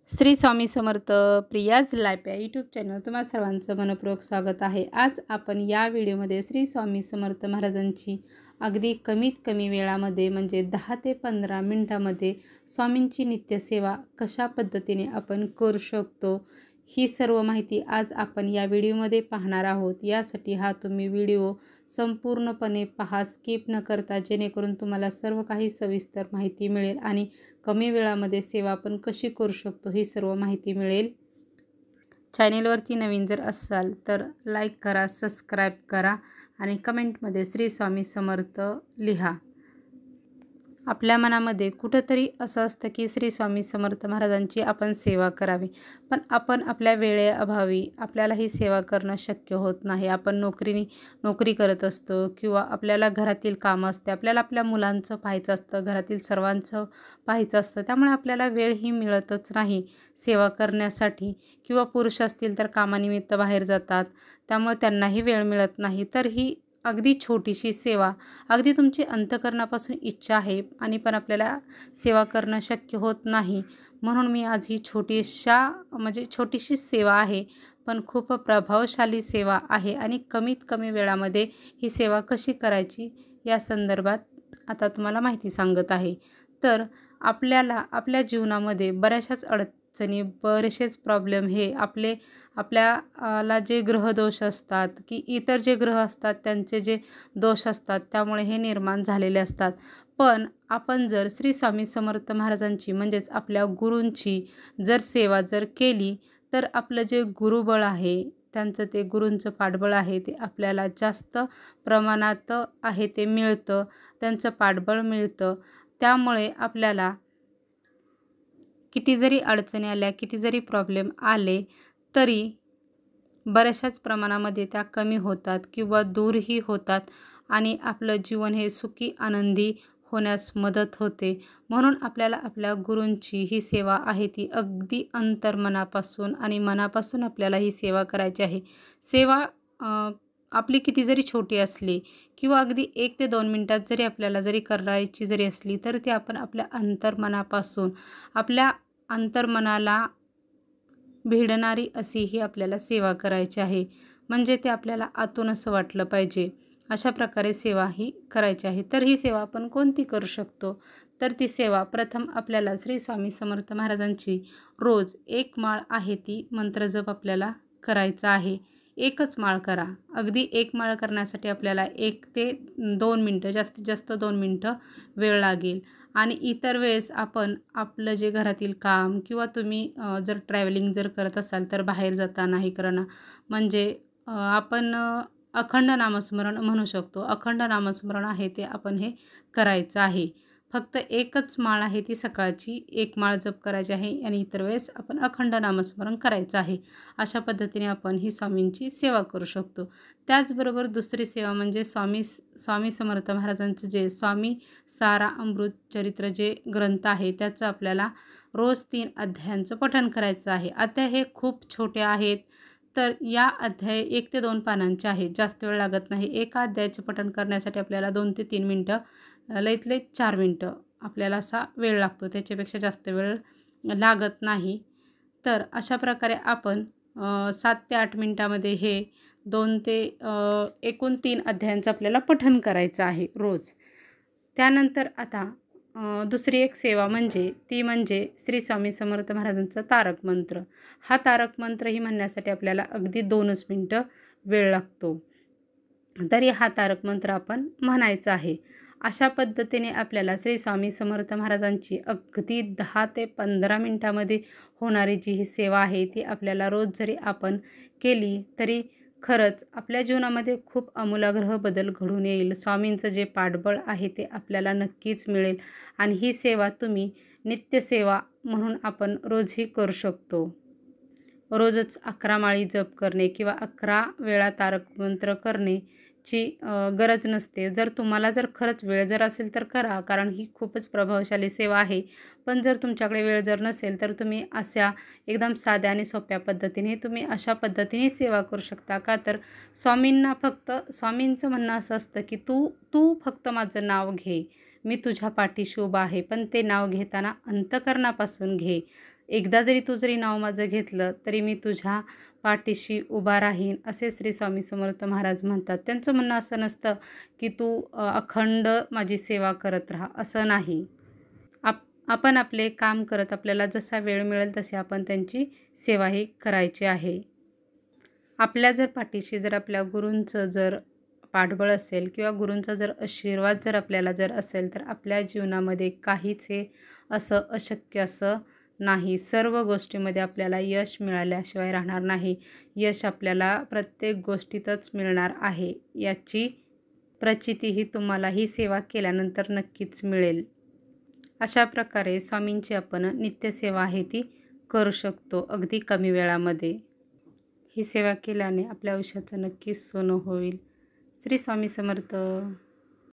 Shri Swami Samarth Priya's life या YouTube channel तुम्हा सर्वांचं मनपूर्वक स्वागत आहे। आज आपण या व्हिडिओमध्ये श्री स्वामी समर्थ महाराजांची अगदी कमीत कमी वेळामध्ये म्हणजे 10 ते 15 मिनिटांमध्ये स्वामींची नित्यसेवा कशा पद्धतीने आपण करू शकतो ही सर्व माहिती आज आपण या व्हिडिओमध्ये पाहणार आहोत। यासाठी हा तुम्ही व्हिडिओ संपूर्णपणे पहा, स्किप न करता, जेणेकरून तुम्हाला सर्व काही सविस्तर माहिती मिळेल आणि कमी वेळामध्ये सेवा आपण कशी करू शकतो ही सर्व माहिती मिळेल। चॅनेलवरती नवीन जर असाल तर लाईक करा, सबस्क्राईब करा आणि कमेंटमध्ये श्री स्वामी समर्थ लिहा। आपल्या मनामध्ये कुठेतरी असं असतं की श्री स्वामी समर्थ महाराजांची आपण सेवा करावी, पण आपण आपल्या वेळेअभावी आपल्याला ही सेवा करणं शक्य होत नाही। आपण नोकरी करत असतो किंवा आपल्याला घरातील कामं असते, आपल्याला आपल्या मुलांचं पाहायचं असतं, घरातील सर्वांचं पाहायचं असतं, त्यामुळे आपल्याला वेळही मिळतच नाही सेवा करण्यासाठी। किंवा पुरुष असतील तर कामानिमित्त बाहेर जातात, त्यामुळे त्यांनाही वेळ मिळत नाही। तर ही अगदी छोटीशी सेवा, अगदी तुमची अंतःकरणापासून इच्छा आहे आणि पण आपल्याला सेवा करणं शक्य होत नाही, म्हणून मी आज ही छोटीशी सेवा आहे, पण खूप प्रभावशाली सेवा आहे आणि कमीत कमी वेळामध्ये ही सेवा कशी करायची या संदर्भात आता तुम्हाला माहिती सांगत आहे। तर आपल्याला आपल्या जीवनामध्ये बऱ्याचशाच अडचणी, बरेचसेच प्रॉब्लेम हे आपल्याला जे ग्रहदोष असतात की इतर जे ग्रह असतात त्यांचे जे दोष असतात त्यामुळे हे निर्माण झालेले असतात। पण आपण जर श्री स्वामी समर्थ महाराजांची म्हणजेच आपल्या गुरूंची जर सेवा जर केली तर आपलं जे गुरुबळ आहे, त्यांचं ते गुरूंचं पाठबळ आहे ते आपल्याला जास्त प्रमाणात आहे ते मिळतं, त्यांचं पाठबळ मिळतं। त्यामुळे आपल्याला किती जरी अडचणी आल्या, किती जरी प्रॉब्लेम आले तरी बऱ्याचशाच प्रमाणामध्ये त्या कमी होतात किंवा दूरही होतात आणि आपलं जीवन हे सुखी आनंदी होण्यास मदत होते। म्हणून आपल्याला आपल्या गुरूंची ही सेवा आहे ती अगदी अंतर्मनापासून आणि मनापासून आपल्याला ही सेवा करायची आहे। सेवा आपली किती जरी छोटी असली किंवा अगदी 1 ते 2 मिनिटात जरी आपल्याला करायची असली तर ती आपण आपल्या अंतर्मनापासून, आपल्या अंतर्मनाला भिडणारी अशी ही आपल्याला सेवा करायची आहे। म्हणजे ते आपल्याला आतून असं वाटलं पाहिजे, अशा प्रकारे सेवा ही करायची आहे। तर ही सेवा आपण कोणती करू शकतो, तर ती सेवा प्रथम आपल्याला श्री स्वामी समर्थ महाराजांची रोज 1 माळ आहे ती मंत्रजप आपल्याला करायचा आहे। एकच माळ करा, अगदी 1 माळ करण्यासाठी आपल्याला 1 ते 2 मिनटं, जास्तीत जास्त 2 मिनटं वेळ लागेल। आणि इतर वेळेस आपण आपलं जे घरातील काम किंवा तुम्ही जर ट्रॅव्हलिंग जर करत असाल तर बाहेर जाताना हे करणं, म्हणजे आपण अखंड नामस्मरण म्हणू शकतो। अखंड नामस्मरण आहे ते आपण हे करायचं आहे। फक्त एकच माळ आहे ती सकाळची 1 माळ जप करायची आहे आणि इतर वेळेस आपण अखंड नामस्मरण करायचं आहे। अशा पद्धतीने आपण ही स्वामींची सेवा करू शकतो। त्याचबरोबर दुसरी सेवा म्हणजे स्वामी समर्थ महाराजांचं जे स्वामी सारा अमृत चरित्र जे ग्रंथ आहे त्याचं आपल्याला रोज 3 अध्यायांचं पठण करायचं आहे। अध्याय हे खूप छोटे आहेत, तर या अध्याय 1 ते 2 पानांचे आहेत, जास्त वेळ लागत नाही। एका अध्यायाचे पठण करण्यासाठी आपल्याला 2 ते 3 मिनटं, लईत लईत 4 मिनटं आपल्याला असा वेळ लागतो, त्याच्यापेक्षा जास्त वेळ लागत नाही। तर अशा प्रकारे आपण 7 ते 8 मिनटामध्ये हे 2 ते एकूण 3 अध्यायांचं आपल्याला पठण करायचं आहे रोज। त्यानंतर आता दुसरी एक सेवा म्हणजे श्री स्वामी समर्थ महाराजांचा तारक मंत्र। हा तारक मंत्रही म्हणण्यासाठी आपल्याला अगदी 2च मिनटं वेळ लागतो, तरी हा तारक मंत्र आपण म्हणायचा आहे। अशा पद्धतीने आपल्याला श्री स्वामी समर्थ महाराजांची अगदी 10 ते 15 मिनटामध्ये होणारी जी ही सेवा आहे ती आपल्याला रोज जरी आपण केली तरी खरंच आपल्या जीवनामध्ये खूप आमूलाग्र बदल घडून येईल। स्वामींचं जे पाठबळ आहे ते आपल्याला नक्कीच मिळेल आणि ही सेवा तुम्ही नित्यसेवा म्हणून आपण रोजही करू शकतो। रोजच 11 माळी जप करणे किंवा 11 वेळा तारक मंत्र करण्याची गरज नसते। जर तुम्हाला खरंच वेळ असेल तर करा, कारण ही खूपच प्रभावशाली सेवा आहे। पण जर तुमच्याकडे वेळ नसेल तर तुम्ही अशा एकदम साध्या आणि सोप्या पद्धतीने तुम्ही अशा पद्धतीने सेवा करू शकता। का तर स्वामींचं म्हणणं असं असतं की तू फक्त माझं नाव घे, मी तुझ्या पाठीशी उभा आहे, पण ते नाव घेताना अंतःकरणापासून घे। एकदा जरी नाव माझं घेतलं तरी मी तुझ्या पाठीशी उभा राहीन, असे श्री स्वामी समर्थ महाराज म्हणतात. त्यांचं म्हणणं असं नसतं की तू अखंड माझी सेवा करत राहा, असं नाही. आपण आपले काम करत आपल्याला जसा वेळ मिळेल तसे आपण त्यांची सेवाही करायची आहे. आपल्या जर पाठीशी जर आपल्या गुरूंचं जर पाठबळ असेल किंवा गुरूंचा जर आशीर्वाद जर आपल्याला जर असेल तर आपल्या जीवनामध्ये काहीच हे असं अशक्य असं नाही. सर्व गोष्टीमध्ये आपल्याला यश मिळाल्याशिवाय राहणार नाही. यश आपल्याला प्रत्येक गोष्टीतच मिळणार आहे, याची प्रचितीही तुम्हाला ही सेवा केल्यानंतर नक्कीच मिळेल. अशा प्रकारे स्वामींची आपण नित्यसेवा आहे ती करू शकतो अगदी कमी वेळामध्ये. ही सेवा केल्याने आपल्या आयुष्याचं नक्कीच सोनं होईल. श्री स्वामी समर्थ.